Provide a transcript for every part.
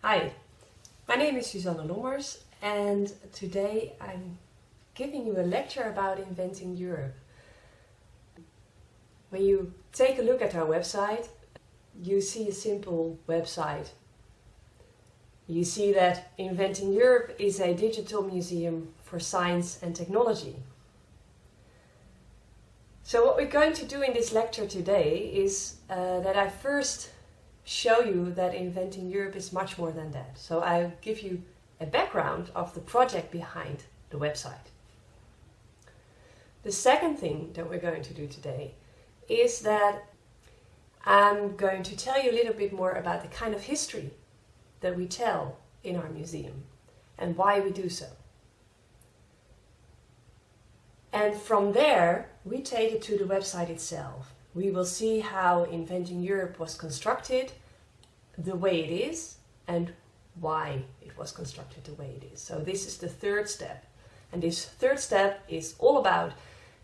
Hi, my name is Susanne Lommers and today I'm giving you a lecture about Inventing Europe. When you take a look at our website, you see a simple website. You see that Inventing Europe is a digital museum for science and technology. So what we're going to do in this lecture today is that I first show you that Inventing Europe is much more than that. So I'll give you a background of the project behind the website. The second thing that we're going to do today is that I'm going to tell you a little bit more about the kind of history that we tell in our museum and why we do so. And from there, we take it to the website itself. We will see how Inventing Europe was constructed the way it is and why it was constructed the way it is. So this is the third step. And this third step is all about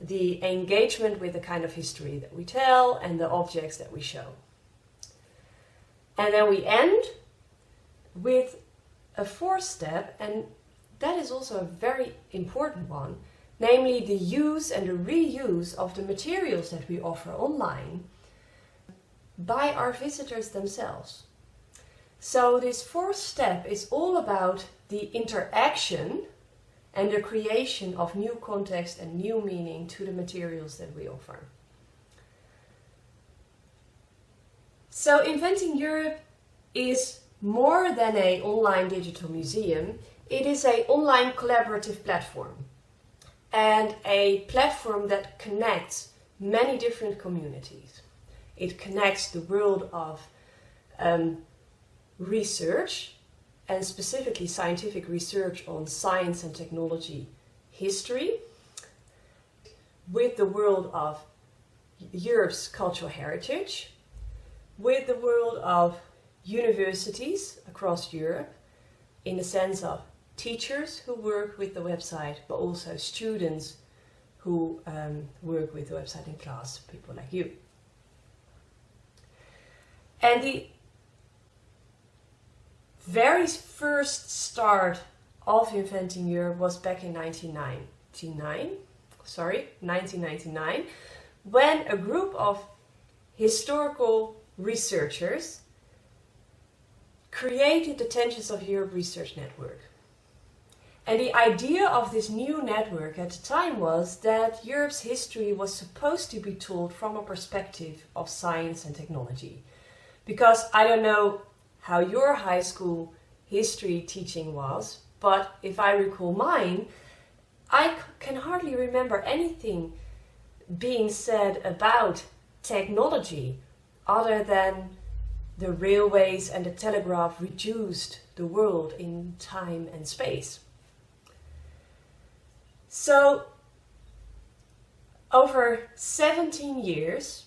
the engagement with the kind of history that we tell and the objects that we show. And then we end with a fourth step, and that is also a very important one, namely the use and the reuse of the materials that we offer online by our visitors themselves. So this fourth step is all about the interaction and the creation of new context and new meaning to the materials that we offer. So Inventing Europe is more than an online digital museum. It is an online collaborative platform and a platform that connects many different communities. It connects the world of research, and specifically scientific research on science and technology history, with the world of Europe's cultural heritage, with the world of universities across Europe, in the sense of teachers who work with the website, but also students who work with the website in class, people like you. And the very first start of Inventing Europe was back in 1999, when a group of historical researchers created the Tensions of Europe Research Network. And the idea of this new network at the time was that Europe's history was supposed to be told from a perspective of science and technology. Because I don't know how your high school history teaching was, but if I recall mine, I can hardly remember anything being said about technology other than the railways and the telegraph reduced the world in time and space. So, over 17 years,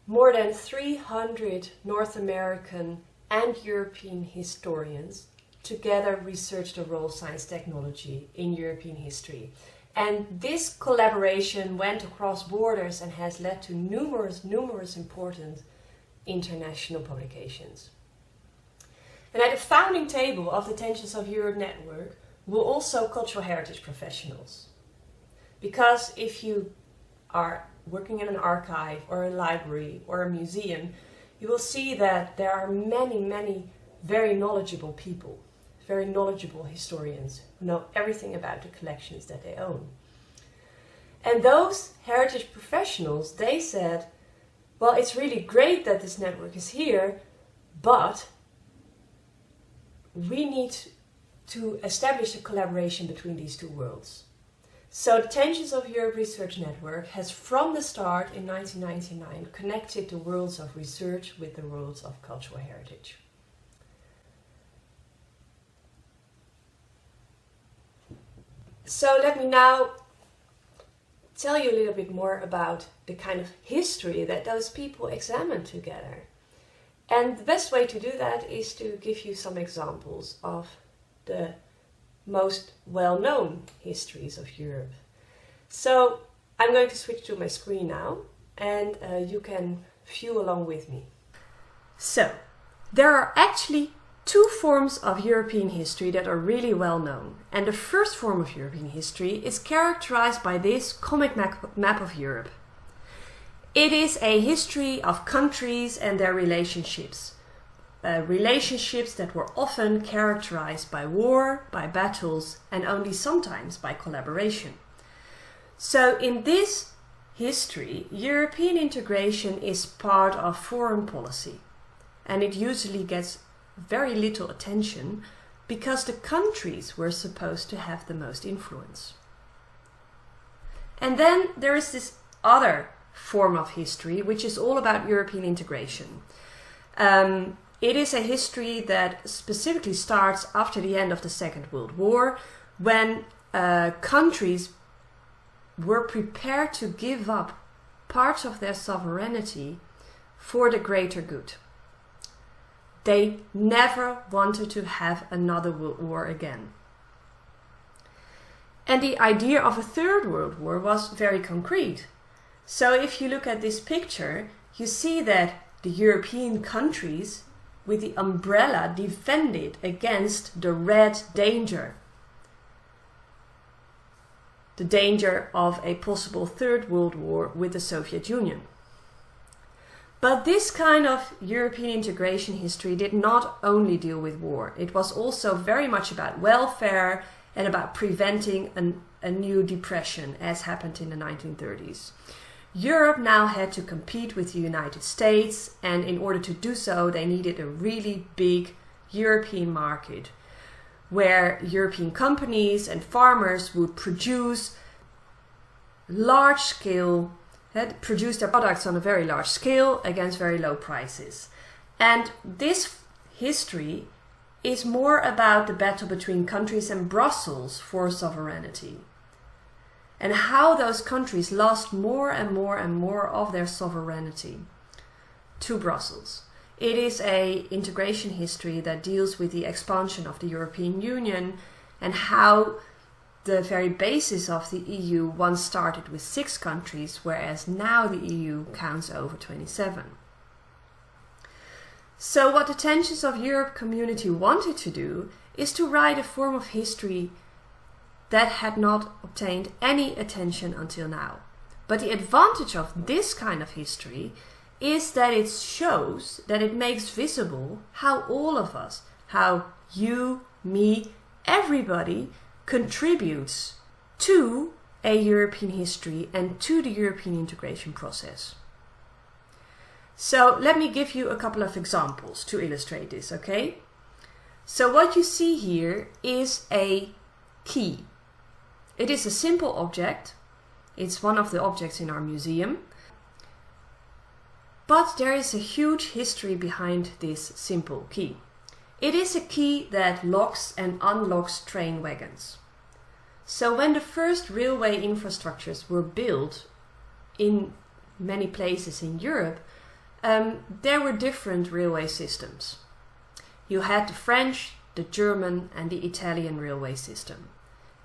more than 300 North American and European historians together researched the role of science technology in European history. And this collaboration went across borders and has led to numerous important international publications. And at the founding table of the Tensions of Europe network were also cultural heritage professionals. Because if you are working in an archive or a library or a museum, you will see that there are many very knowledgeable people, very knowledgeable historians who know everything about the collections that they own. And those heritage professionals, they said, well, it's really great that this network is here, but we need to establish a collaboration between these two worlds. So the Tensions of Europe Research Network has from the start in 1999 connected the worlds of research with the worlds of cultural heritage. So let me now tell you a little bit more about the kind of history that those people examined together. And the best way to do that is to give you some examples of the most well-known histories of Europe. So I'm going to switch to my screen now, and you can view along with me. So there are actually two forms of European history that are really well known. And the first form of European history is characterized by this comic map of Europe. It is a history of countries and their relationships. Relationships that were often characterized by war, by battles, and only sometimes by collaboration. So in this history, European integration is part of foreign policy, and it usually gets very little attention because the countries were supposed to have the most influence. And then there is this other form of history which is all about European integration. It is a history that specifically starts after the end of the Second World War, when countries were prepared to give up parts of their sovereignty for the greater good. They never wanted to have another world war again. And the idea of a third world war was very concrete. So if you look at this picture, you see that the European countries with the umbrella defended against the red danger. The danger of a possible third world war with the Soviet Union. But this kind of European integration history did not only deal with war. It was also very much about welfare and about preventing a new depression, as happened in the 1930s. Europe now had to compete with the United States, and in order to do so, they needed a really big European market where European companies and farmers would produce produce their products on a very large scale against very low prices. And this history is more about the battle between countries and Brussels for sovereignty, and how those countries lost more and more and more of their sovereignty to Brussels. It is an integration history that deals with the expansion of the European Union and how the very basis of the EU once started with 6 countries, whereas now the EU counts over 27. So what the Tensions of Europe community wanted to do is to write a form of history that had not obtained any attention until now. But the advantage of this kind of history is that it shows, that it makes visible how all of us, how you, me, everybody contributes to a European history and to the European integration process. So let me give you a couple of examples to illustrate this, okay? So what you see here is a key. It is a simple object. It's one of the objects in our museum. But there is a huge history behind this simple key. It is a key that locks and unlocks train wagons. So when the first railway infrastructures were built in many places in Europe, there were different railway systems. You had the French, the German and the Italian railway system.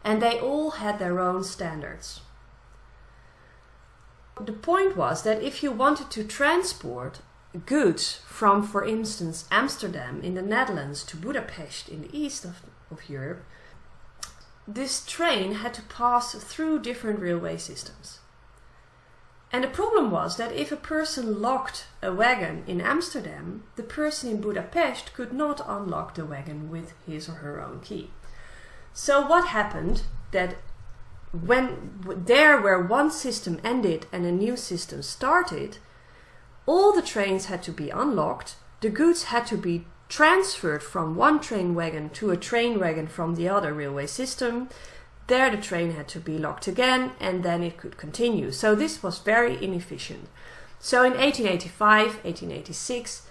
And they all had their own standards. The point was that if you wanted to transport goods from, for instance, Amsterdam in the Netherlands to Budapest in the east of Europe, this train had to pass through different railway systems. And the problem was that if a person locked a wagon in Amsterdam, the person in Budapest could not unlock the wagon with his or her own key. So what happened that where one system ended and a new system started, all the trains had to be unlocked, the goods had to be transferred from one train wagon to a train wagon from the other railway system. There the train had to be locked again and then it could continue. So this was very inefficient. So in 1885, 1886,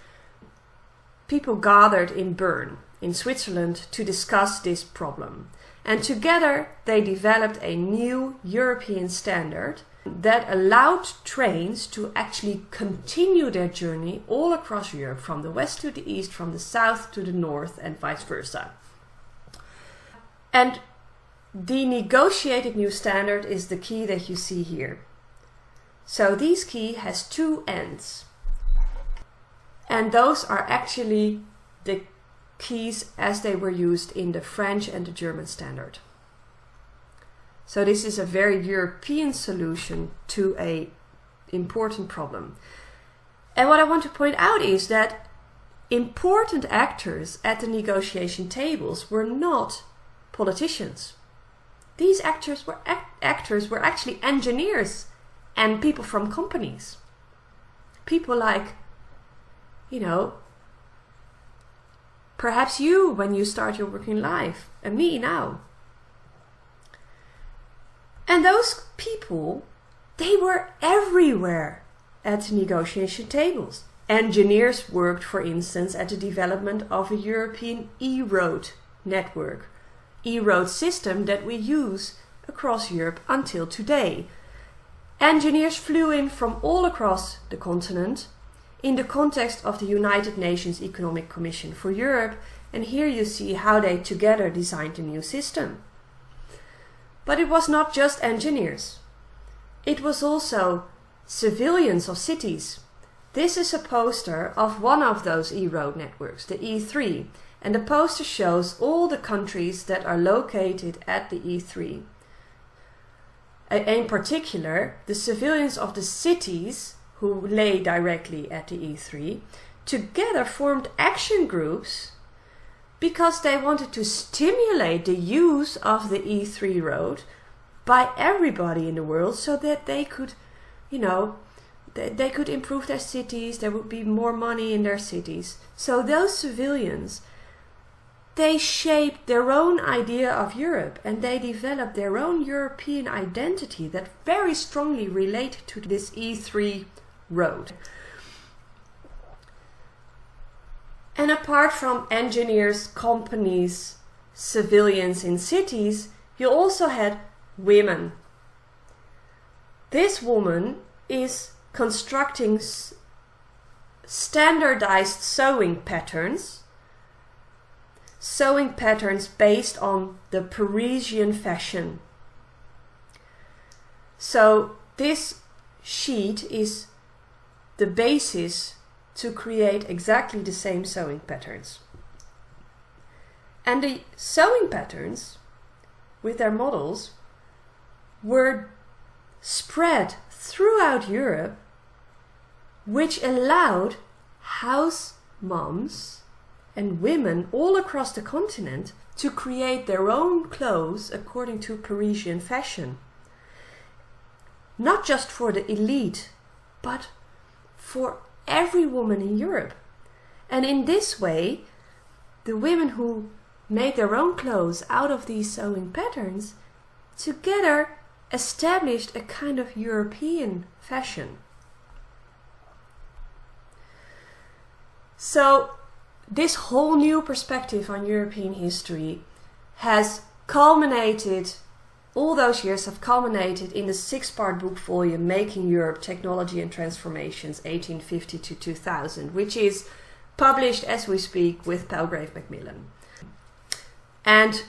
people gathered in Bern in Switzerland to discuss this problem. And together they developed a new European standard that allowed trains to actually continue their journey all across Europe, from the west to the east, from the south to the north, and vice versa. And the negotiated new standard is the key that you see here. So this key has 2 ends. And those are actually the keys as they were used in the French and the German standard. So this is a very European solution to an important problem. And what I want to point out is that important actors at the negotiation tables were not politicians. These actors were actually engineers and people from companies. People like, perhaps you when you start your working life, and me now. And those people, they were everywhere at the negotiation tables. Engineers worked, for instance, at the development of a European e-road network, e-road system that we use across Europe until today. Engineers flew in from all across the continent in the context of the United Nations Economic Commission for Europe, and here you see how they together designed a new system. But it was not just engineers. It was also civilians of cities. This is a poster of one of those e-road networks, the E3, and the poster shows all the countries that are located at the E3. In particular, the civilians of the cities who lay directly at the E3 together formed action groups because they wanted to stimulate the use of the E3 road by everybody in the world so that they could, they could improve their cities, there would be more money in their cities. So those civilians, they shaped their own idea of Europe and they developed their own European identity that very strongly related to this E3 road. And apart from engineers, companies, civilians in cities, you also had women. This woman is constructing standardized sewing patterns based on the Parisian fashion. So this sheet is the basis to create exactly the same sewing patterns. And the sewing patterns with their models were spread throughout Europe, which allowed house moms and women all across the continent to create their own clothes according to Parisian fashion. Not just for the elite, but for every woman in Europe. And in this way, the women who made their own clothes out of these sewing patterns together established a kind of European fashion. So this whole new perspective on European history has culminated, all those years have culminated in the 6-part book volume Making Europe, Technology and Transformations 1850 to 2000, which is published as we speak with Palgrave Macmillan. And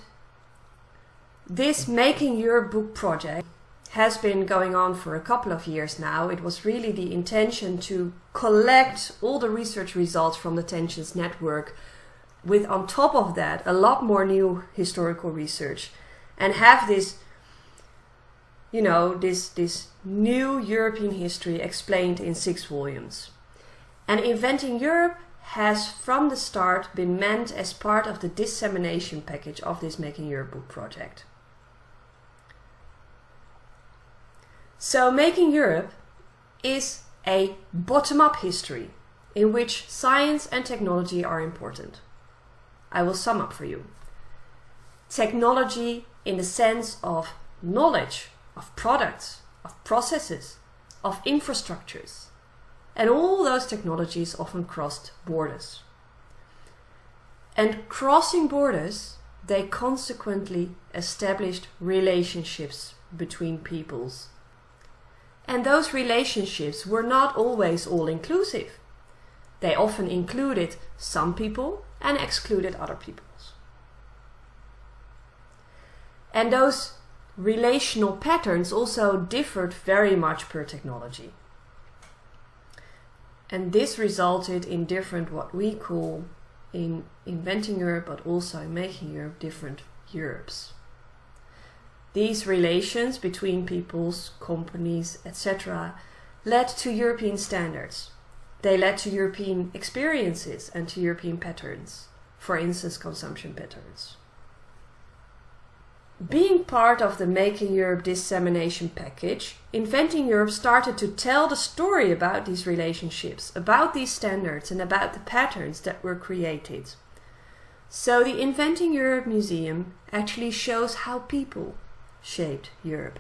this Making Europe book project has been going on for a couple of years now. It was really the intention to collect all the research results from the Tensions Network with, on top of that, a lot more new historical research and have this, this new European history explained in 6 volumes. And Inventing Europe has from the start been meant as part of the dissemination package of this Making Europe book project. So Making Europe is a bottom-up history in which science and technology are important. I will sum up for you. Technology in the sense of knowledge, of products, of processes, of infrastructures. And all those technologies often crossed borders. And crossing borders, they consequently established relationships between peoples. And those relationships were not always all-inclusive. They often included some people and excluded other peoples. And those relational patterns also differed very much per technology. And this resulted in different what we call in inventing Europe, but also in making Europe different Europes. These relations between peoples, companies, etc. led to European standards. They led to European experiences and to European patterns, for instance, consumption patterns. Being part of the Making Europe dissemination package, Inventing Europe started to tell the story about these relationships, about these standards, and about the patterns that were created. So the Inventing Europe Museum actually shows how people shaped Europe.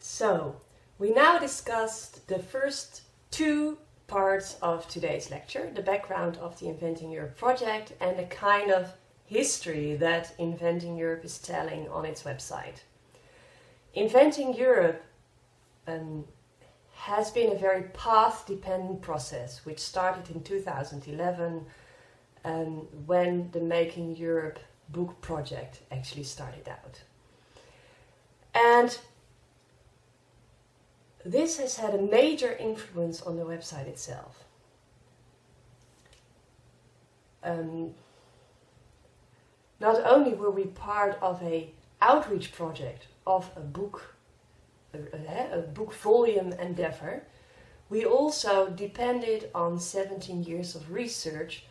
So, we now discussed the first two parts of today's lecture, the background of the Inventing Europe project and the kind of history that Inventing Europe is telling on its website. Inventing Europe has been a very path-dependent process which started in 2011 when the Making Europe book project actually started out. And this has had a major influence on the website itself. Not only were we part of an outreach project of a book volume endeavor, we also depended on 17 years of research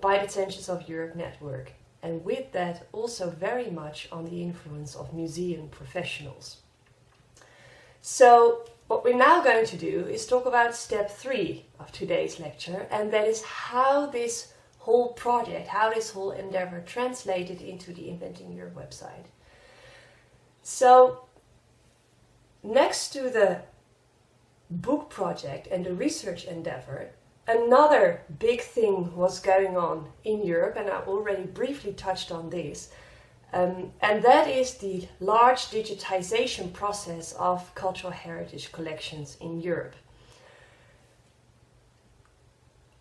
by the Tensions of Europe network, and with that also very much on the influence of museum professionals. So what we're now going to do is talk about step 3 of today's lecture, and that is how this whole project, how this whole endeavor translated into the Inventing Europe website. So, next to the book project and the research endeavor, another big thing was going on in Europe, and I already briefly touched on this, and that is the large digitization process of cultural heritage collections in Europe.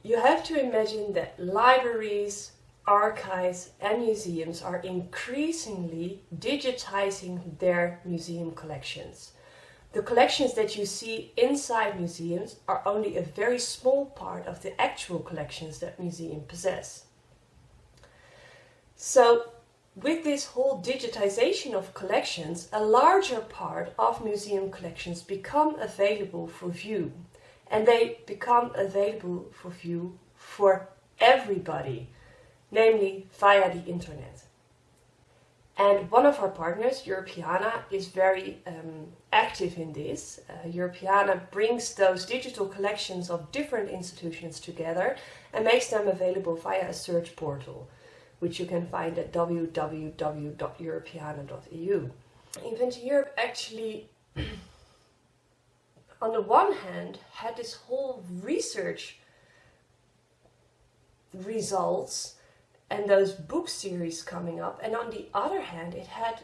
You have to imagine that libraries, archives and museums are increasingly digitizing their museum collections. The collections that you see inside museums are only a very small part of the actual collections that museums possess. So, with this whole digitization of collections, a larger part of museum collections become available for view. And they become available for view for everybody, namely via the internet. And one of our partners, Europeana, is very active in this. Europeana brings those digital collections of different institutions together and makes them available via a search portal, which you can find at www.europeana.eu. Inventing Europe actually on the one hand, had this whole research results and those book series coming up, and on the other hand, it had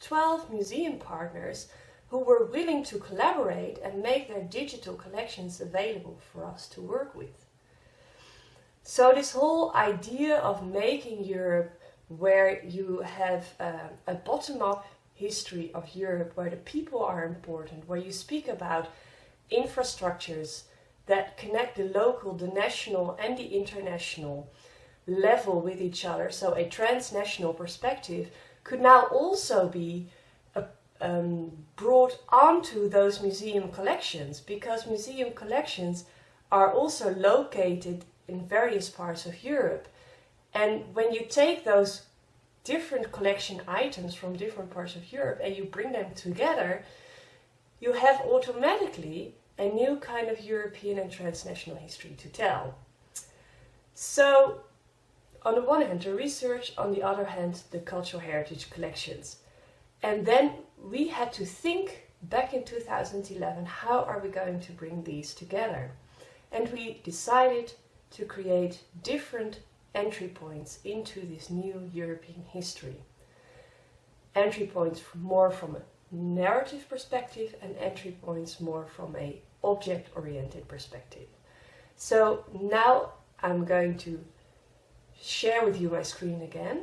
12 museum partners who were willing to collaborate and make their digital collections available for us to work with. So this whole idea of making Europe where you have a bottom-up history of Europe, where the people are important, where you speak about infrastructures that connect the local, the national and the international level with each other, so a transnational perspective, could now also be brought onto those museum collections, because museum collections are also located in various parts of Europe. And when you take those different collection items from different parts of Europe and you bring them together, you have automatically a new kind of European and transnational history to tell. So, on the one hand, the research, on the other hand, the cultural heritage collections. And then we had to think back in 2011, how are we going to bring these together? And we decided to create different entry points into this new European history. Entry points more from a narrative perspective and entry points more from a object-oriented perspective. So now I'm going to share with you my screen again,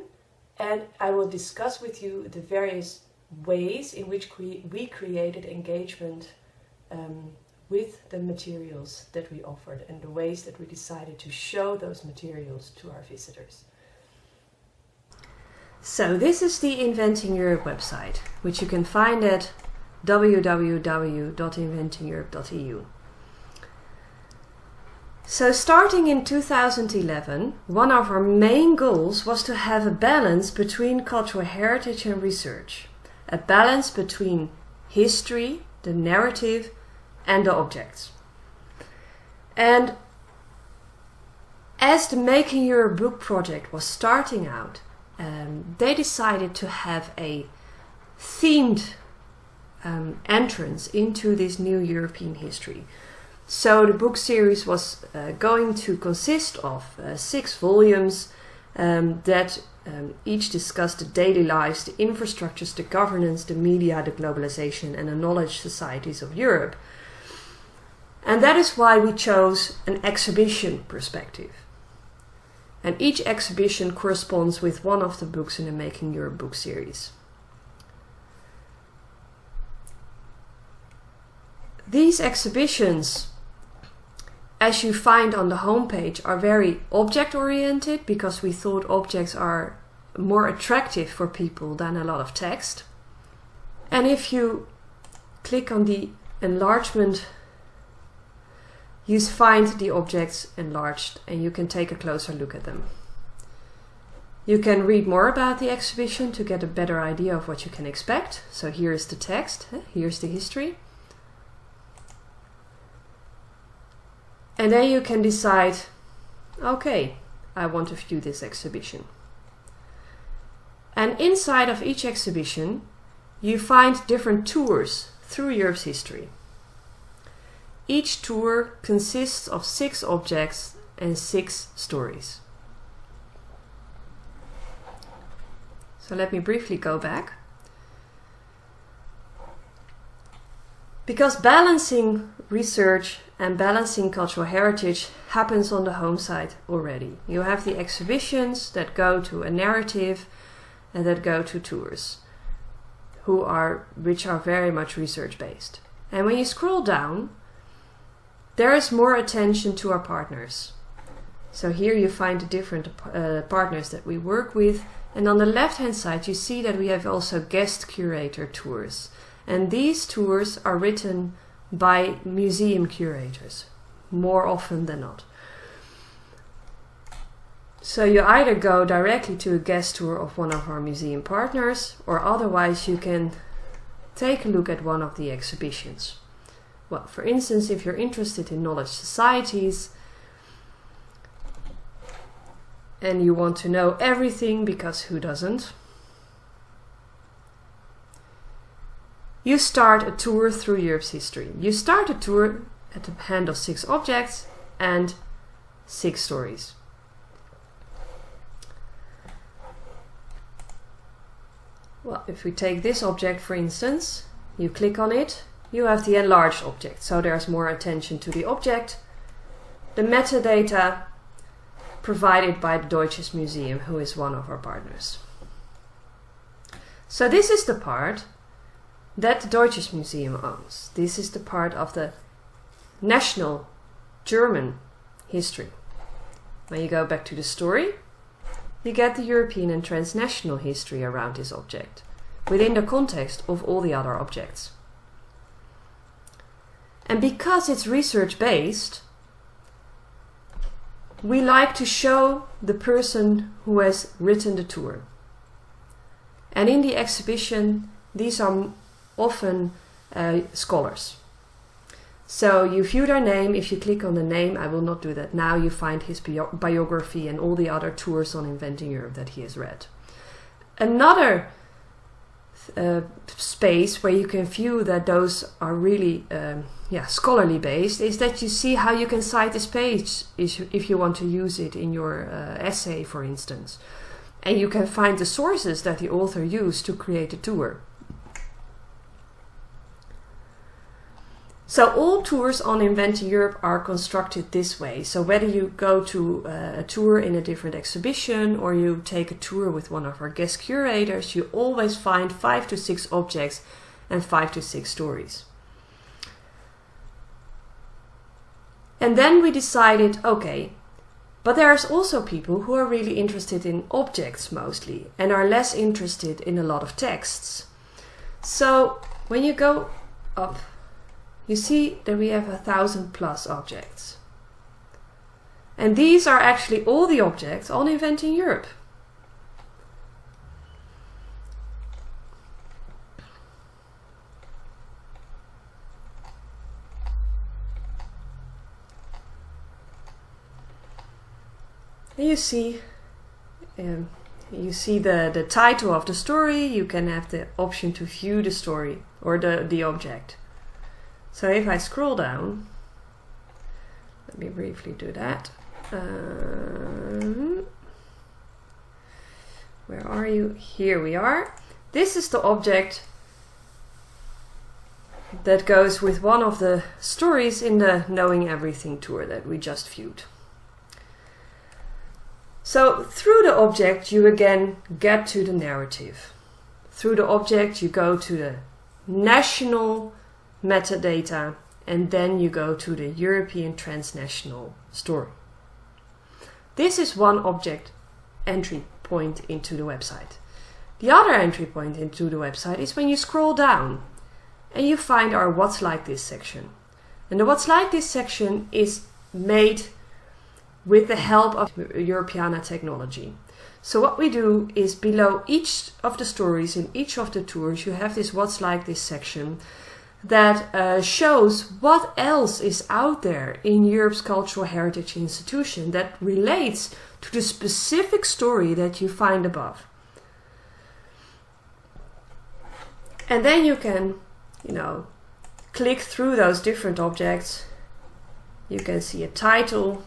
and I will discuss with you the various ways in which we created engagement with the materials that we offered and the ways that we decided to show those materials to our visitors. So this is the Inventing Europe website, which you can find at www.inventingeurope.eu. So starting in 2011, one of our main goals was to have a balance between cultural heritage and research. A balance between history, the narrative, and the objects. And as the Making Europe book project was starting out, they decided to have a themed entrance into this new European history. So the book series was going to consist of 6 volumes that each discussed the daily lives, the infrastructures, the governance, the media, the globalization, and the knowledge societies of Europe. And that is why we chose an exhibition perspective. And each exhibition corresponds with one of the books in the Making Europe book series. These exhibitions, as you find on the homepage, are very object-oriented because we thought objects are more attractive for people than a lot of text. And if you click on the enlargement, you find the objects enlarged and you can take a closer look at them. You can read more about the exhibition to get a better idea of what you can expect. So here is the text, here's the history. And then you can decide, okay, I want to view this exhibition. And inside of each exhibition, you find different tours through Europe's history. Each tour consists of 6 objects and 6 stories. So let me briefly go back. Because balancing research and balancing cultural heritage happens on the home site already. You have the exhibitions that go to a narrative and that go to tours, which are very much research based. And when you scroll down, there is more attention to our partners. So here you find the different partners that we work with. And on the left hand side you see that we have also guest curator tours. And these tours are written by museum curators, more often than not. So you either go directly to a guest tour of one of our museum partners, or otherwise you can take a look at one of the exhibitions. Well, for instance, if you're interested in knowledge societies and you want to know everything, because who doesn't? You start a tour through Europe's history. You start a tour at the hand of 6 objects and 6 stories. Well, if we take this object for instance, you click on it, you have the enlarged object. So there's more attention to the object. The metadata provided by the Deutsches Museum, who is one of our partners. So this is the part that the Deutsches Museum owns. This is the part of the national German history. When you go back to the story, you get the European and transnational history around this object, within the context of all the other objects. And because it's research-based, we like to show the person who has written the tour. And in the exhibition, these are often scholars. So you view their name. If you click on the name, I will not do that now, you find his biography and all the other tours on Inventing Europe that he has read. Another space where you can view that those are really scholarly based is that you see how you can cite this page if you want to use it in your essay, for instance. And you can find the sources that the author used to create a tour. So all tours on Inventing Europe are constructed this way. So whether you go to a tour in a different exhibition or you take a tour with one of our guest curators, you always find 5 to 6 objects and 5 to 6 stories. And then we decided, okay, but there's also people who are really interested in objects mostly and are less interested in a lot of texts. So when you go up, you see that we have 1,000+ objects. And these are actually all the objects on Inventing Europe. And you see the title of the story. You can have the option to view the story or the object. So if I scroll down, let me briefly do that. Where are you? Here we are. This is the object that goes with one of the stories in the Knowing Everything tour that we just viewed. So through the object you again get to the narrative. Through the object you go to the national metadata, and then you go to the European transnational story. This is one object entry point into the website. The other entry point into the website is when you scroll down and you find our What's Like This section. And the What's Like This section is made with the help of Europeana technology. So what we do is below each of the stories in each of the tours, you have this What's Like This section that shows what else is out there in Europe's cultural heritage institution that relates to the specific story that you find above. And then you can, click through those different objects. You can see a title,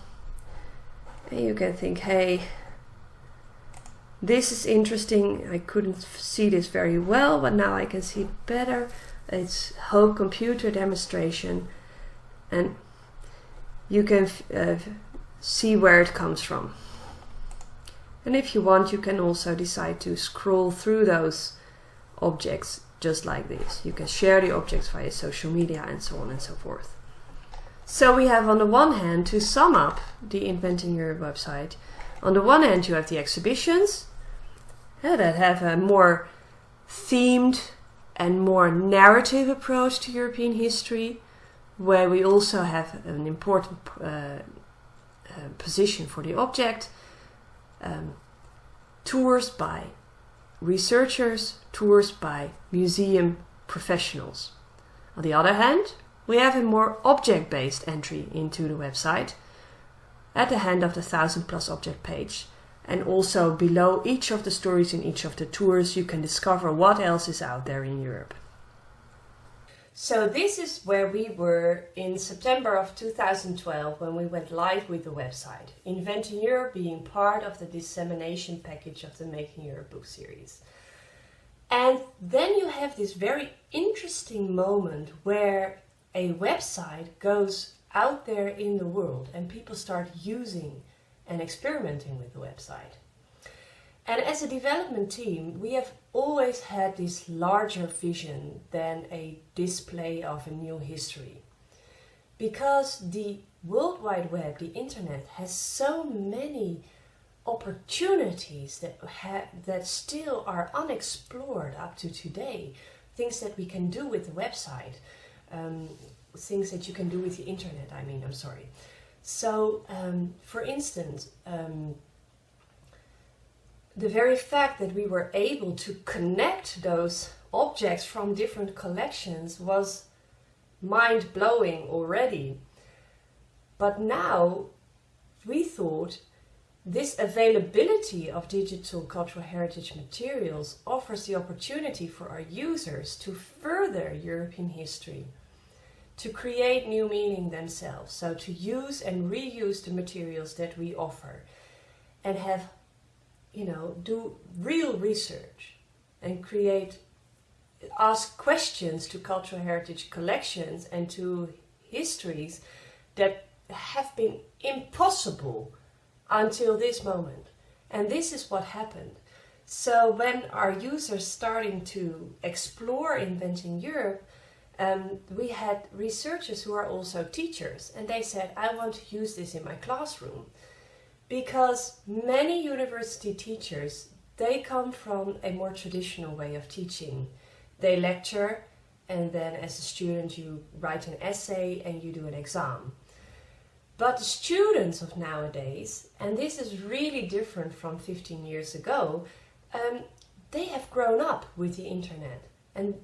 and you can think, hey, this is interesting. I couldn't see this very well, but now I can see it better. It's home computer demonstration, and you can see where it comes from. And if you want, you can also decide to scroll through those objects just like this. You can share the objects via social media and so on and so forth. So we have, on the one hand, to sum up the Inventing Europe website, on the one hand you have the exhibitions that have a more themed and more narrative approach to European history, where we also have an important position for the object, tours by researchers, tours by museum professionals. On the other hand, we have a more object-based entry into the website at the hand of the 1,000+ object page. And also below each of the stories in each of the tours, you can discover what else is out there in Europe. So this is where we were in September of 2012 when we went live with the website, Inventing Europe being part of the dissemination package of the Making Europe book series. And then you have this very interesting moment where a website goes out there in the world and people start using and experimenting with the website. And as a development team, we have always had this larger vision than a display of a new history. Because the World Wide Web, the internet, has so many opportunities that still are unexplored up to today. Things that we can do with the website, things that you can do with the internet, So, for instance, the very fact that we were able to connect those objects from different collections was mind-blowing already. But now we thought this availability of digital cultural heritage materials offers the opportunity for our users to further European history, to create new meaning themselves, so to use and reuse the materials that we offer and have, do real research and ask questions to cultural heritage collections and to histories that have been impossible until this moment. And this is what happened. So when our users starting to explore Inventing Europe, we had researchers who are also teachers, and they said, I want to use this in my classroom. Because many university teachers, they come from a more traditional way of teaching. They lecture, and then as a student you write an essay and you do an exam. But the students of nowadays, and this is really different from 15 years ago, they have grown up with the internet. And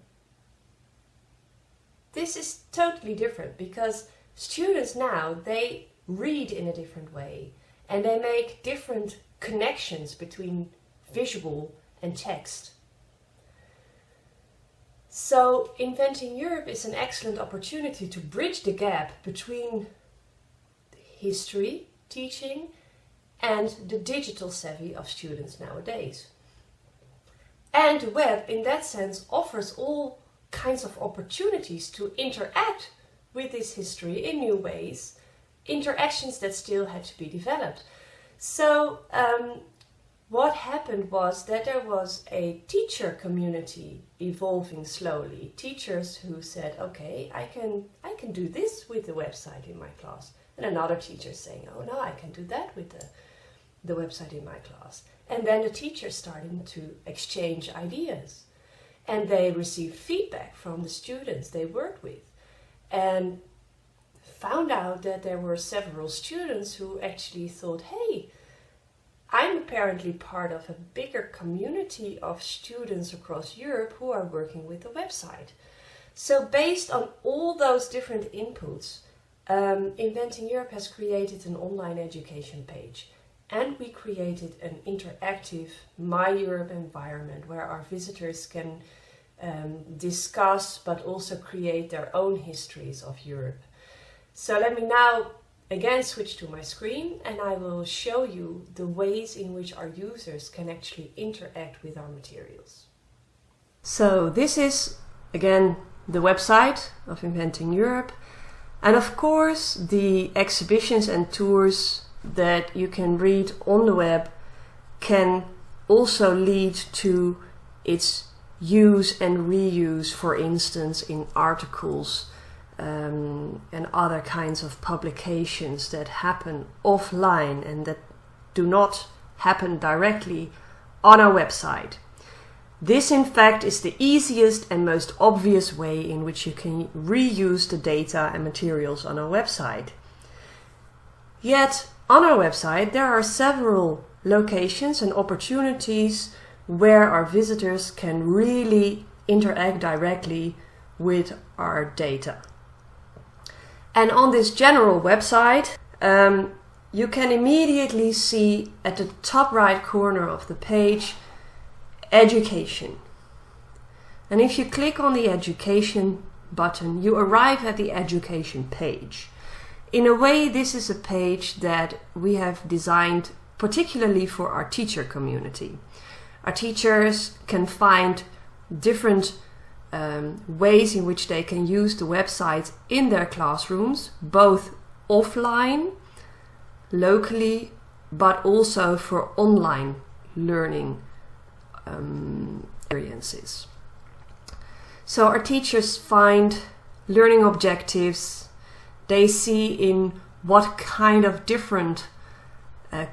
this is totally different because students now, they read in a different way and they make different connections between visual and text. So Inventing Europe is an excellent opportunity to bridge the gap between history teaching and the digital savvy of students nowadays. And the web, in that sense, offers all kinds of opportunities to interact with this history in new ways, interactions that still had to be developed. So what happened was that there was a teacher community evolving slowly. Teachers who said, okay, I can do this with the website in my class. And another teacher saying, oh no, I can do that with the website in my class. And then the teachers started to exchange ideas. And they received feedback from the students they worked with. And found out that there were several students who actually thought, hey, I'm apparently part of a bigger community of students across Europe who are working with the website. So based on all those different inputs, Inventing Europe has created an online education page. And we created an interactive My Europe environment where our visitors can discuss but also create their own histories of Europe. So let me now again switch to my screen and I will show you the ways in which our users can actually interact with our materials. So this is again the website of Inventing Europe, and of course the exhibitions and tours that you can read on the web can also lead to its use and reuse, for instance in articles and other kinds of publications that happen offline and that do not happen directly on our website. This in fact is the easiest and most obvious way in which you can reuse the data and materials on our website. Yet on our website there are several locations and opportunities where our visitors can really interact directly with our data. And on this general website, you can immediately see at the top right corner of the page, education. And if you click on the education button, you arrive at the education page. In a way, this is a page that we have designed particularly for our teacher community. Our teachers can find different ways in which they can use the website in their classrooms, both offline, locally, but also for online learning experiences. So our teachers find learning objectives, they see in what kind of different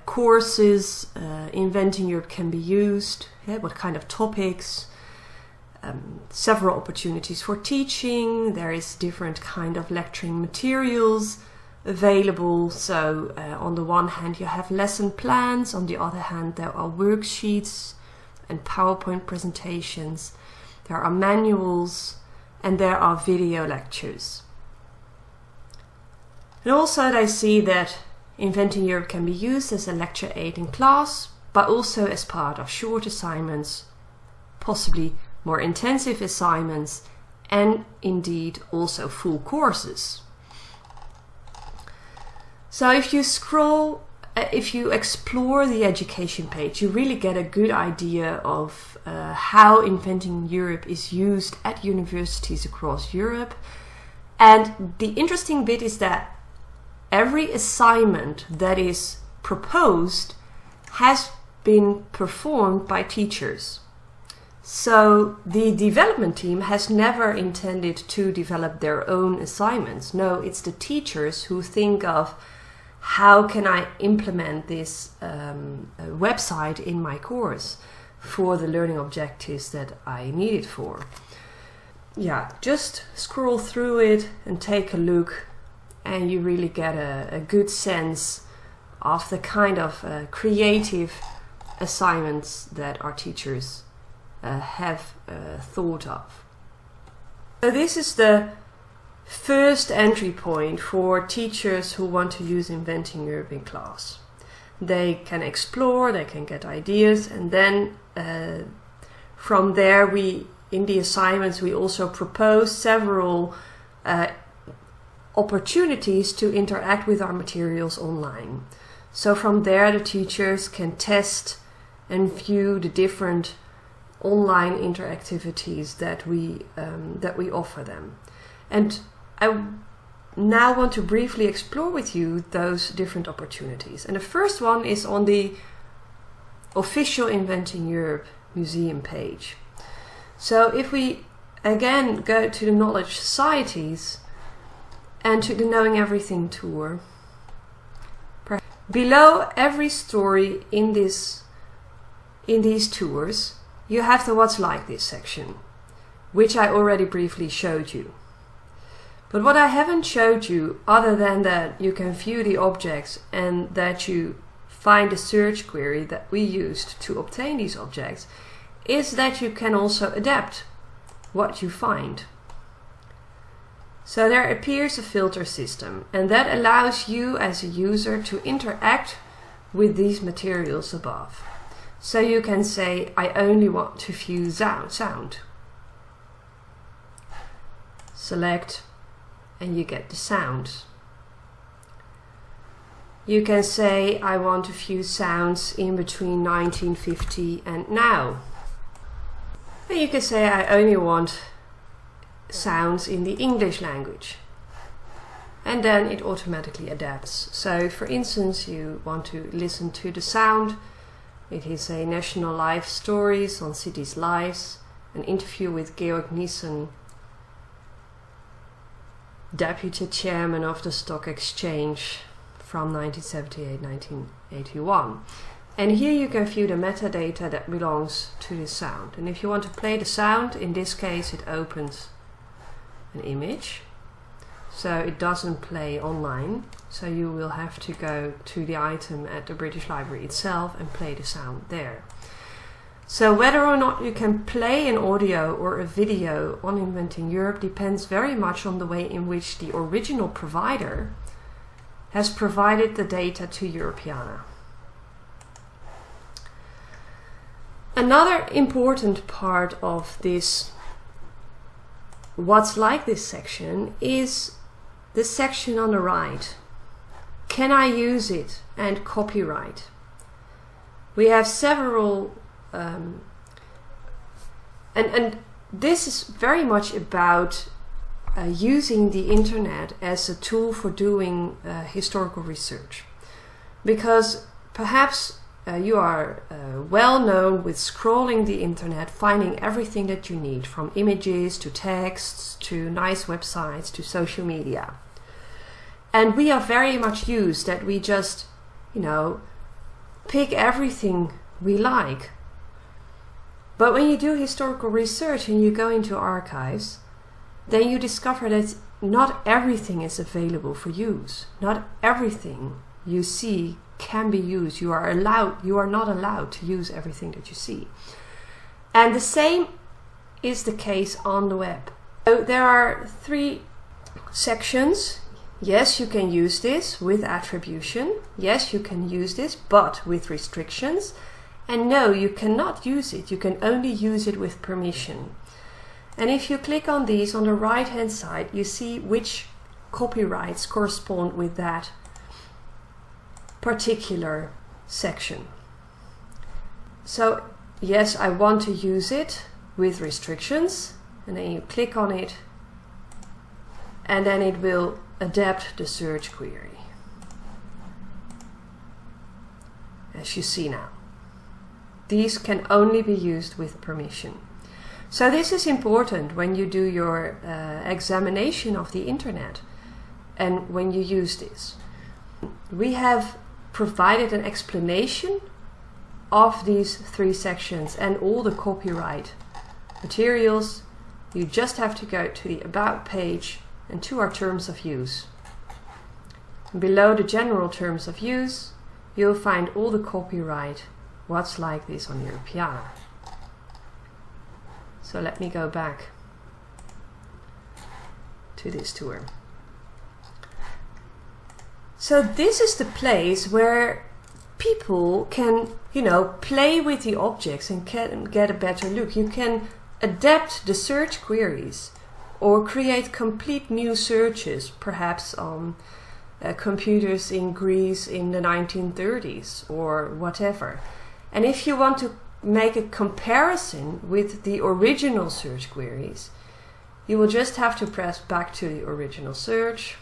courses Inventing Europe can be used, what kind of topics, several opportunities for teaching. There is different kind of lecturing materials available. So on the one hand you have lesson plans, on the other hand there are worksheets and PowerPoint presentations, there are manuals, and there are video lectures. And also they see that Inventing Europe can be used as a lecture aid in class, but also as part of short assignments, possibly more intensive assignments, and indeed also full courses. So if you explore the education page, you really get a good idea of how Inventing Europe is used at universities across Europe. And the interesting bit is that every assignment that is proposed has been performed by teachers. So the development team has never intended to develop their own assignments. No, it's the teachers who think of how can I implement this website in my course for the learning objectives that I need it for. Yeah, just scroll through it and take a look, and you really get a good sense of the kind of creative assignments that our teachers have thought of. So this is the first entry point for teachers who want to use Inventing Europe in class. They can explore, they can get ideas, and then from there in the assignments we also propose several opportunities to interact with our materials online. So from there the teachers can test and view the different online interactivities that we offer them. And I now want to briefly explore with you those different opportunities. And the first one is on the official Inventing Europe museum page. So if we again go to the Knowledge Societies and to the Knowing Everything tour, below every story in these tours, you have the What's Like This section, which I already briefly showed you. But what I haven't showed you, other than that you can view the objects and that you find the search query that we used to obtain these objects, is that you can also adapt what you find. So there appears a filter system, and that allows you as a user to interact with these materials above. So you can say, I only want to view sound. Select, and you get the sound. You can say, I want to view sounds in between 1950 and now. And you can say, I only want sounds in the English language. And then it automatically adapts. So for instance, you want to listen to the sound. It is a National Life Stories on Cities' Lives, an interview with Georg Niesen, Deputy Chairman of the Stock Exchange from 1978-1981. And here you can view the metadata that belongs to the sound. And if you want to play the sound, in this case it opens an image. So it doesn't play online. So you will have to go to the item at the British Library itself and play the sound there. So whether or not you can play an audio or a video on Inventing Europe depends very much on the way in which the original provider has provided the data to Europeana. Another important part of this What's Like This section is the section on the right. Can I use it and copyright? We have several and this is very much about using the internet as a tool for doing historical research, because perhaps you are well known with scrolling the internet, finding everything that you need, from images to texts to nice websites to social media. And we are very much used that we just, pick everything we like. But when you do historical research and you go into archives, then you discover that not everything is available for use. Not everything you see can be used. You are not allowed to use everything that you see. And the same is the case on the web. So there are 3 sections. Yes, you can use this with attribution. Yes, you can use this, but with restrictions. And no, you cannot use it. You can only use it with permission. And if you click on these on the right hand side, you see which copyrights correspond with that particular section. So yes, I want to use it with restrictions, and then you click on it, and then it will adapt the search query, as you see now. These can only be used with permission. So this is important when you do your examination of the internet and when you use this. We have provided an explanation of these 3 sections and all the copyright materials. You just have to go to the About page and to our terms of use. Below the general terms of use, you'll find all the copyright, what's like this on Europeana. So let me go back to this tour. So this is the place where people can, play with the objects and can get a better look. You can adapt the search queries or create complete new searches, perhaps on computers in Greece in the 1930s or whatever. And if you want to make a comparison with the original search queries, you will just have to press back to the original search.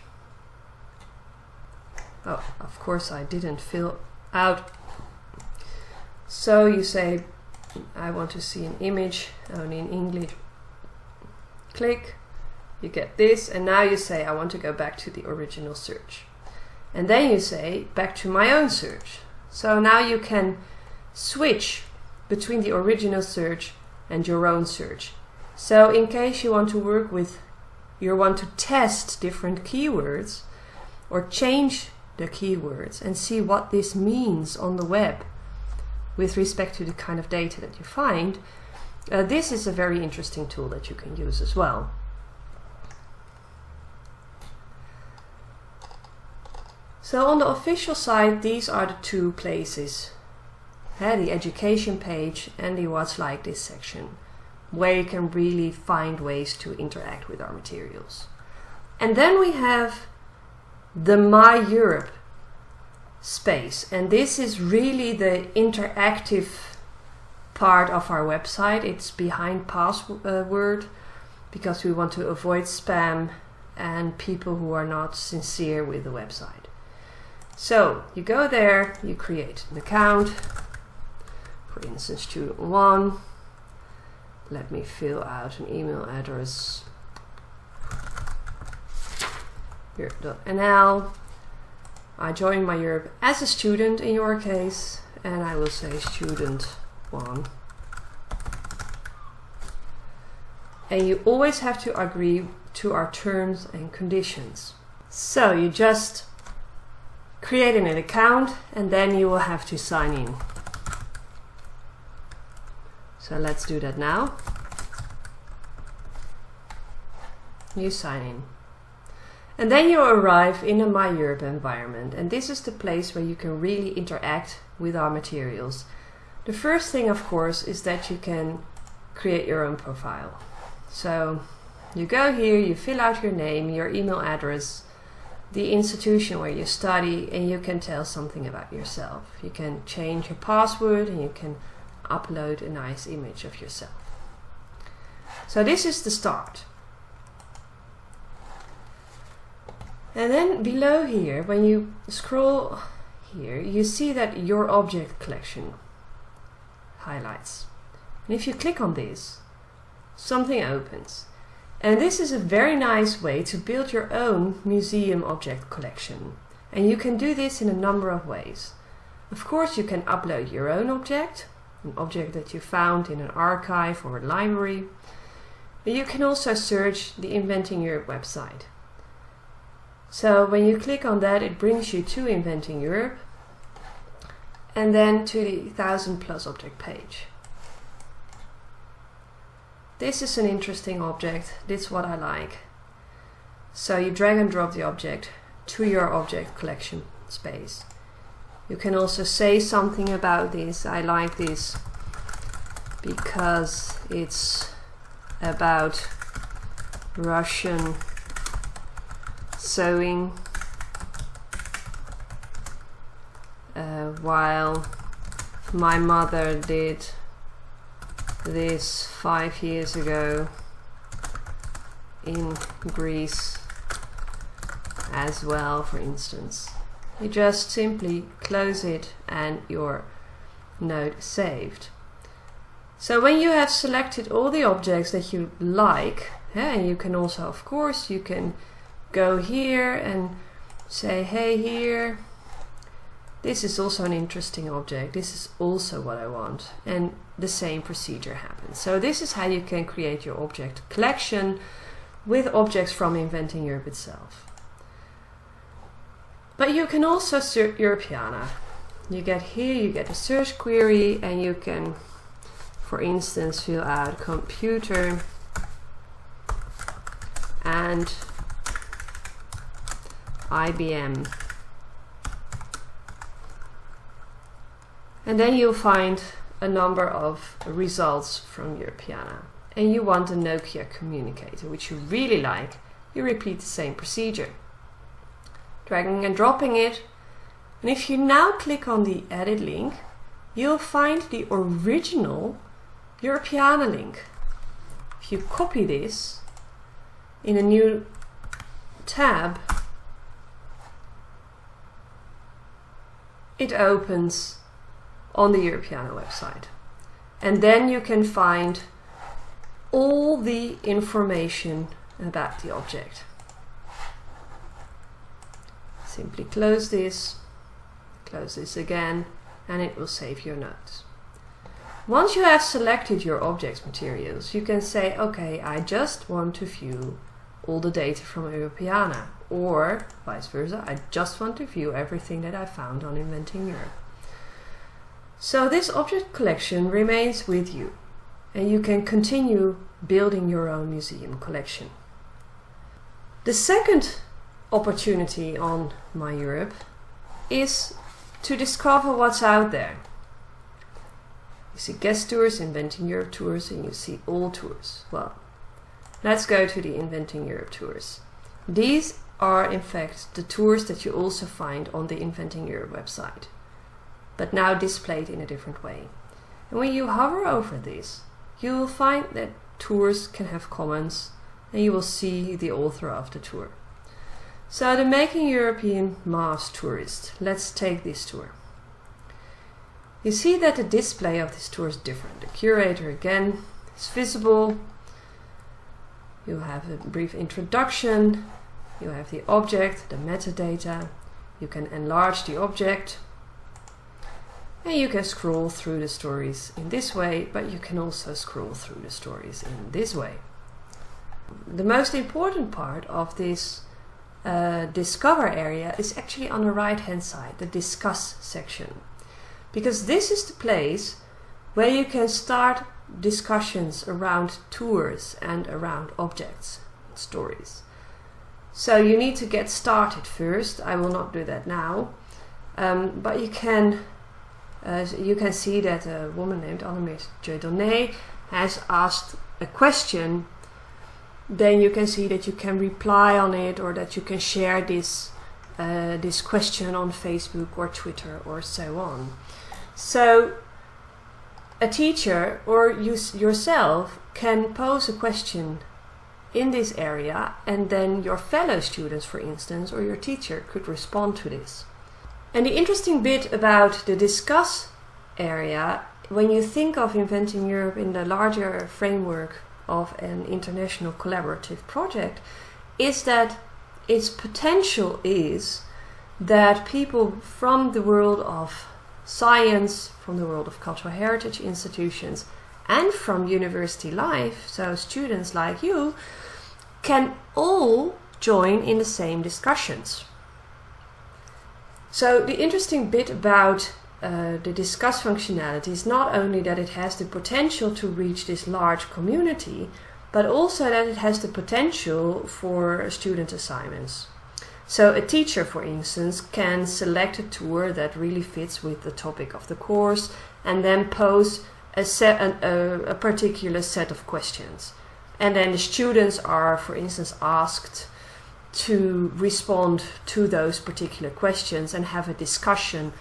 Oh, of course I didn't fill out. So you say, I want to see an image only in English. Click, you get this, and now you say, I want to go back to the original search. And then you say, back to my own search. So now you can switch between the original search and your own search. So in case you want to work with, you want to test different keywords or change the keywords and see what this means on the web with respect to the kind of data that you find, this is a very interesting tool that you can use as well. So on the official site, these are the 2 places, the education page and the What's Like This section, where you can really find ways to interact with our materials. And then we have the My Europe space, and this is really the interactive part of our website. It's behind password because we want to avoid spam and people who are not sincere with the website. So you go there, you create an account, for instance student 1. Let me fill out an email address, Europe.nl. I join My Europe as a student in your case, and I will say student 1. And you always have to agree to our terms and conditions. So you just create an account and then you will have to sign in. So let's do that now. You sign in. And then you arrive in a My Europe environment, and this is the place where you can really interact with our materials. The first thing, of course, is that you can create your own profile. So you go here, you fill out your name, your email address, the institution where you study, and you can tell something about yourself. You can change your password and you can upload a nice image of yourself. So this is the start. And then below here, when you scroll here, you see that your object collection highlights. And if you click on this, something opens. And this is a very nice way to build your own museum object collection. And you can do this in a number of ways. Of course, you can upload your own object, an object that you found in an archive or a library. But you can also search the Inventing Europe website. So when you click on that, it brings you to Inventing Europe and then to the 1000+ object page. This is an interesting object. This is what I like. So you drag and drop the object to your object collection space. You can also say something about this. I like this because it's about Russian sewing, while my mother did this 5 years ago in Greece as well, for instance. You just simply close it and your note is saved. So when you have selected all the objects that you like, and you can also, of course, you can go here and say, hey, here, this is also an interesting object. This is also what I want. And the same procedure happens. So this is how you can create your object collection with objects from Inventing Europe itself. But you can also search Europeana. You get here, you get a search query, and you can, for instance, fill out computer and IBM. And then you'll find a number of results from Europeana. And you want a Nokia communicator, which you really like. You repeat the same procedure. Dragging and dropping it. And if you now click on the edit link, you'll find the original Europeana link. If you copy this in a new tab, it opens on the Europeana website. And then you can find all the information about the object. Simply close this again, and it will save your notes. Once you have selected your objects materials, you can say, okay, I just want to view all the data from Europeana, or vice versa, I just want to view everything that I found on Inventing Europe. So this object collection remains with you, and you can continue building your own museum collection. The second opportunity on My Europe is to discover what's out there. You see guest tours, Inventing Europe tours, and you see all tours. Well, let's go to the Inventing Europe tours. These are in fact the tours that you also find on the Inventing Europe website, but now displayed in a different way. And when you hover over this, you will find that tours can have comments, and you will see the author of the tour. So the Making European Mass Tourist. Let's take this tour. You see that the display of this tour is different. The curator again is visible. You have a brief introduction. You have the object, the metadata. You can enlarge the object. And you can scroll through the stories in this way, but you can also scroll through the stories in this way. The most important part of this Discover area is actually on the right hand side, the Discuss section. Because this is the place where you can start discussions around tours and around objects, stories. So you need to get started first. I will not do that now, but you can see that a woman named Annemie Dieudonné has asked a question. Then you can see that you can reply on it, or that you can share this question on Facebook or Twitter or so on. So a teacher or you yourself can pose a question in this area, and then your fellow students, for instance, or your teacher could respond to this. And the interesting bit about the Discuss area, when you think of Inventing Europe in the larger framework of an international collaborative project, is that its potential is that people from the world of science, from the world of cultural heritage institutions, and from university life, so students like you, can all join in the same discussions. So the interesting bit about the Discuss functionality is not only that it has the potential to reach this large community, but also that it has the potential for student assignments. So a teacher, for instance, can select a tour that really fits with the topic of the course, and then pose a particular set of questions. And then the students are, for instance, asked to respond to those particular questions and have a discussion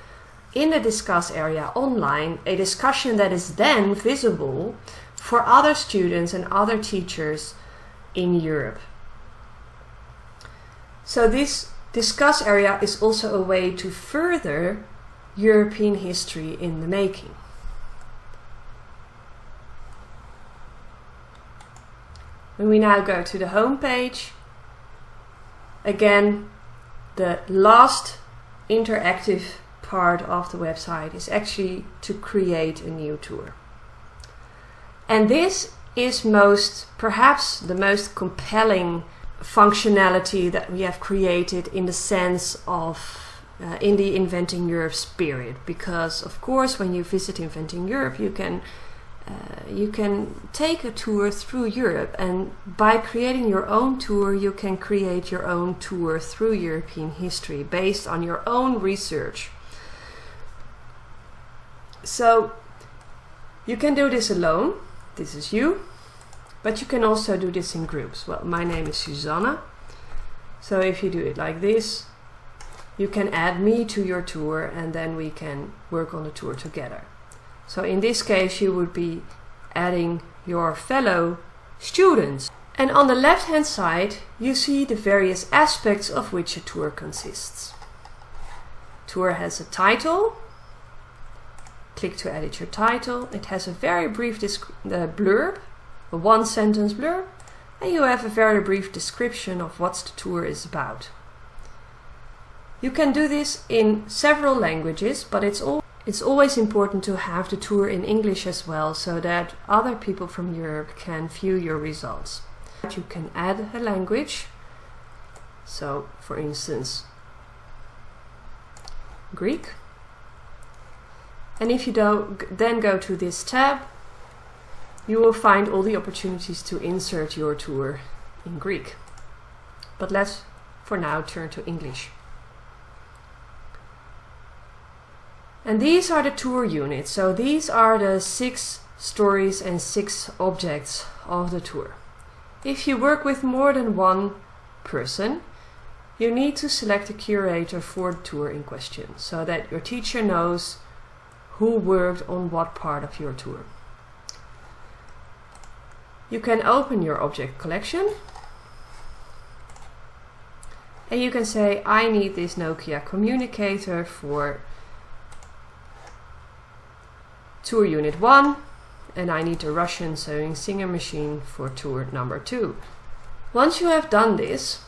in the Discuss area online, a discussion that is then visible for other students and other teachers in Europe. So this Discuss area is also a way to further European history in the making. When we now go to the home page, again, the last interactive part of the website is actually to create a new tour. And this is perhaps the most compelling functionality that we have created in the sense of in the Inventing Europe spirit, because of course when you visit Inventing Europe you can take a tour through Europe, and by creating your own tour you can create your own tour through European history based on your own research. So you can do this alone, this is you, but you can also do this in groups. Well, my name is Susanna, so if you do it like this, you can add me to your tour and then we can work on the tour together. So in this case you would be adding your fellow students. And on the left hand side you see the various aspects of which a tour consists. Tour has a title. Click to edit your title. It has a very brief blurb, a one sentence blurb, and you have a very brief description of what the tour is about. You can do this in several languages, but it's always important to have the tour in English as well, so that other people from Europe can view your results. You can add a language, so for instance Greek. And if you then go to this tab, you will find all the opportunities to insert your tour in Greek. But let's for now turn to English. And these are the tour units. So these are the 6 stories and 6 objects of the tour. If you work with more than one person, you need to select a curator for the tour in question, so that your teacher knows who worked on what part of your tour. You can open your object collection and you can say, I need this Nokia communicator for tour unit 1, and I need the Russian sewing singer machine for tour number 2. Once you have done this,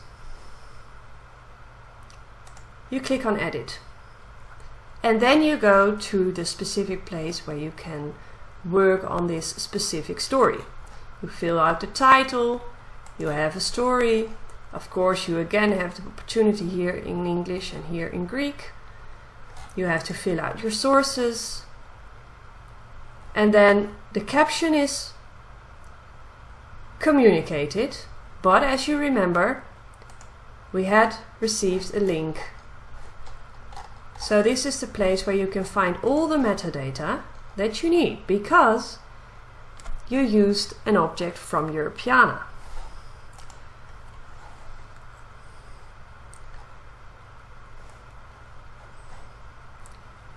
you click on edit. And then you go to the specific place where you can work on this specific story. You fill out the title, you have a story. Of course, you again have the opportunity here in English and here in Greek. You have to fill out your sources. And then the caption is communicated, but as you remember, we had received a link. So this is the place where you can find all the metadata that you need, because you used an object from Europeana.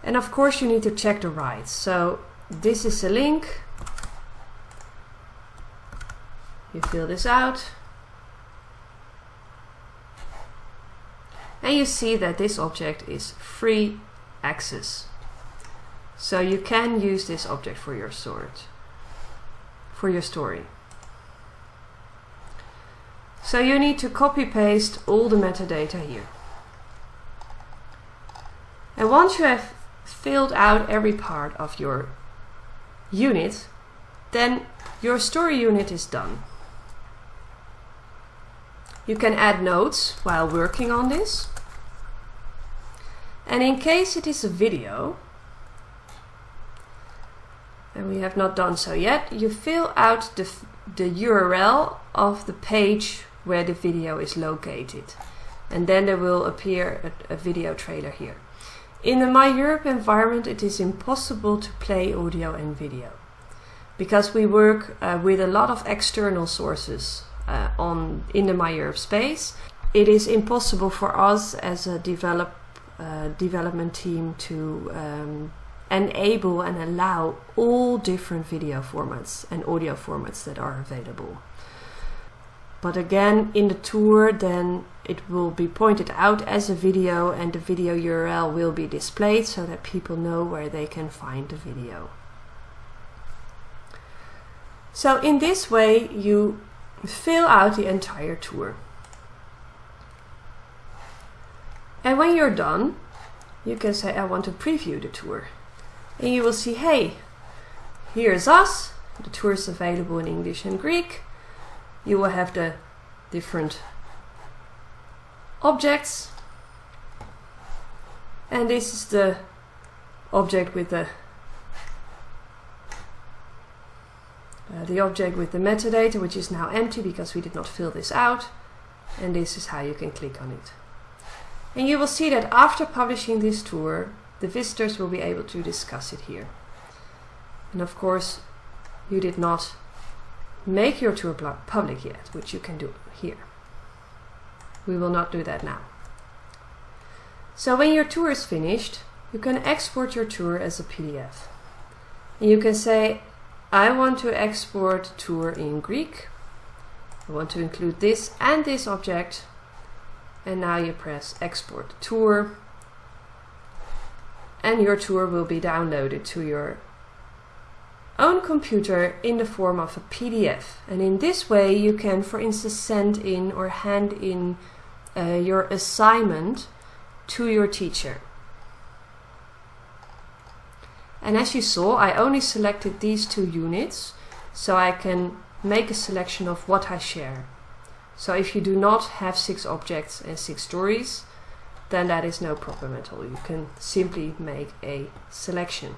And of course you need to check the rights. So this is a link. You fill this out. And you see that this object is free access. So you can use this object for your story. So you need to copy paste all the metadata here. And once you have filled out every part of your unit, then your story unit is done. You can add notes while working on this. And in case it is a video, and we have not done so yet, you fill out the URL of the page where the video is located. And then there will appear a video trailer here. In the My Europe environment, it is impossible to play audio and video, because we work with a lot of external sources in the My Europe space. It is impossible for us as a development team to enable and allow all different video formats and audio formats that are available. But again, in the tour, then it will be pointed out as a video, and the video URL will be displayed so that people know where they can find the video. So in this way, you fill out the entire tour. And when you're done, you can say, I want to preview the tour. And you will see, hey, here's us. The tour is available in English and Greek. You will have the different objects. And this is the object with the metadata, which is now empty because we did not fill this out. And this is how you can click on it. And you will see that after publishing this tour, the visitors will be able to discuss it here. And of course, you did not make your tour public yet, which you can do here. We will not do that now. So when your tour is finished, you can export your tour as a PDF. And you can say, I want to export tour in Greek. I want to include this and this object. And now you press export tour. And your tour will be downloaded to your own computer in the form of a PDF. And in this way you can, for instance, send in or hand in your assignment to your teacher. And as you saw, I only selected these 2 units, so I can make a selection of what I share. So if you do not have 6 objects and 6 stories, then that is no problem at all. You can simply make a selection.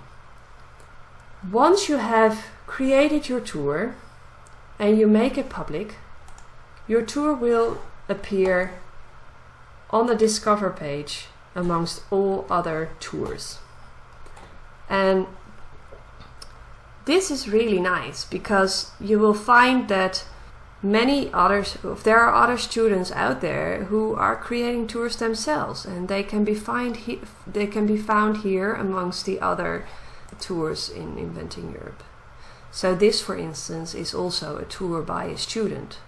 Once you have created your tour and you make it public, your tour will appear on the Discover page amongst all other tours. And this is really nice because you will find that there are other students out there who are creating tours themselves, and they can be found here amongst the other tours in Inventing Europe. So this, for instance, is also a tour by a student.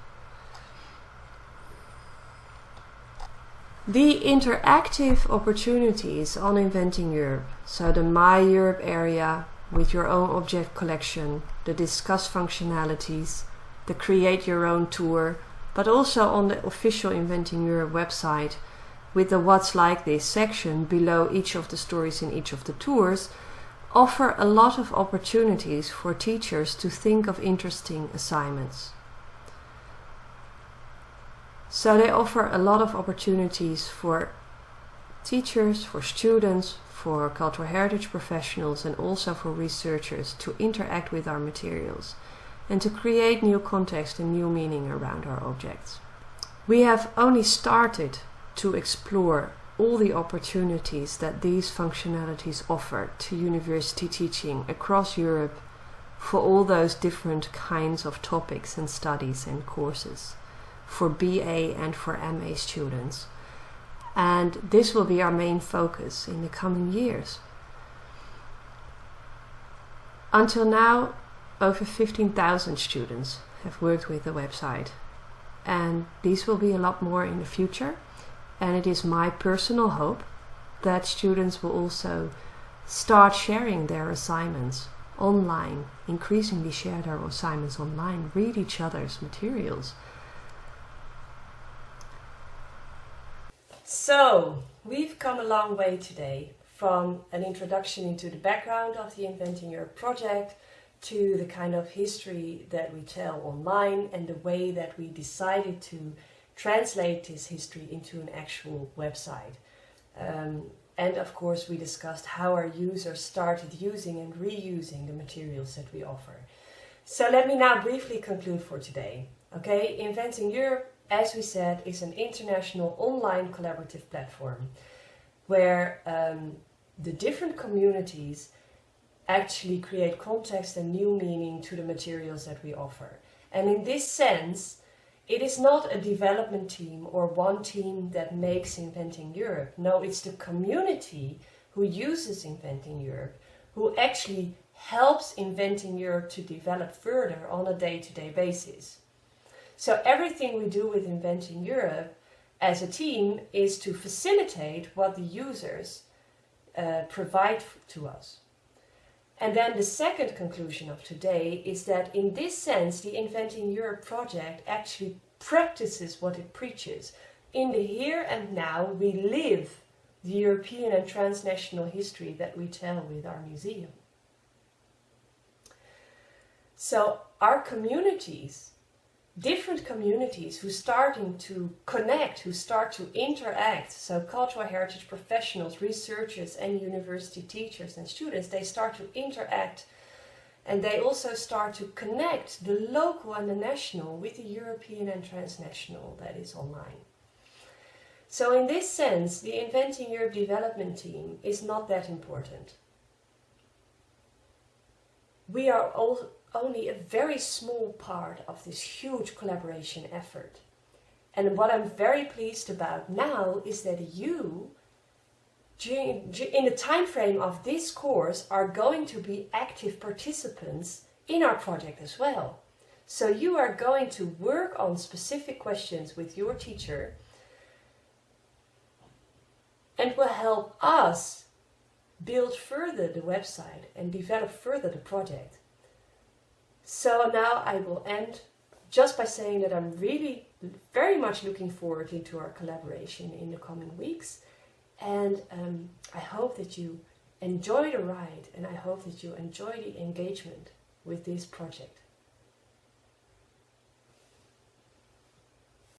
The interactive opportunities on Inventing Europe, so the My Europe area with your own object collection, the Discuss functionalities, the Create Your Own Tour, but also on the official Inventing Europe website with the What's Like This section below each of the stories in each of the tours, offer a lot of opportunities for teachers to think of interesting assignments. So they offer a lot of opportunities for teachers, for students, for cultural heritage professionals, and also for researchers to interact with our materials and to create new context and new meaning around our objects. We have only started to explore all the opportunities that these functionalities offer to university teaching across Europe for all those different kinds of topics and studies and courses, for BA and for MA students. And this will be our main focus in the coming years. Until now, over 15,000 students have worked with the website, and these will be a lot more in the future. And it is my personal hope that students will also start sharing their assignments online, increasingly share their assignments online, read each other's materials. So, we've come a long way today from an introduction into the background of the Inventing Europe project to the kind of history that we tell online and the way that we decided to translate this history into an actual website. And of course we discussed how our users started using and reusing the materials that we offer. So let me now briefly conclude for today. Okay, Inventing Europe, as we said, is an international online collaborative platform where the different communities actually create context and new meaning to the materials that we offer. And in this sense, it is not a development team or one team that makes Inventing Europe. No, it's the community who uses Inventing Europe, who actually helps Inventing Europe to develop further on a day-to-day basis. So everything we do with Inventing Europe as a team is to facilitate what the users provide to us. And then the second conclusion of today is that in this sense, the Inventing Europe project actually practices what it preaches. In the here and now, we live the European and transnational history that we tell with our museum. So our communities, different communities who starting to connect, who start to interact, so cultural heritage professionals, researchers and university teachers and students, they start to interact and they also start to connect the local and the national with the European and transnational that is online. So in this sense, the Inventing Europe development team is not that important. We are only a very small part of this huge collaboration effort. And what I'm very pleased about now is that you, in the time frame of this course, are going to be active participants in our project as well. So you are going to work on specific questions with your teacher and will help us build further the website and develop further the project. So now I will end just by saying that I'm really very much looking forward into our collaboration in the coming weeks. And I hope that you enjoy the ride and I hope that you enjoy the engagement with this project.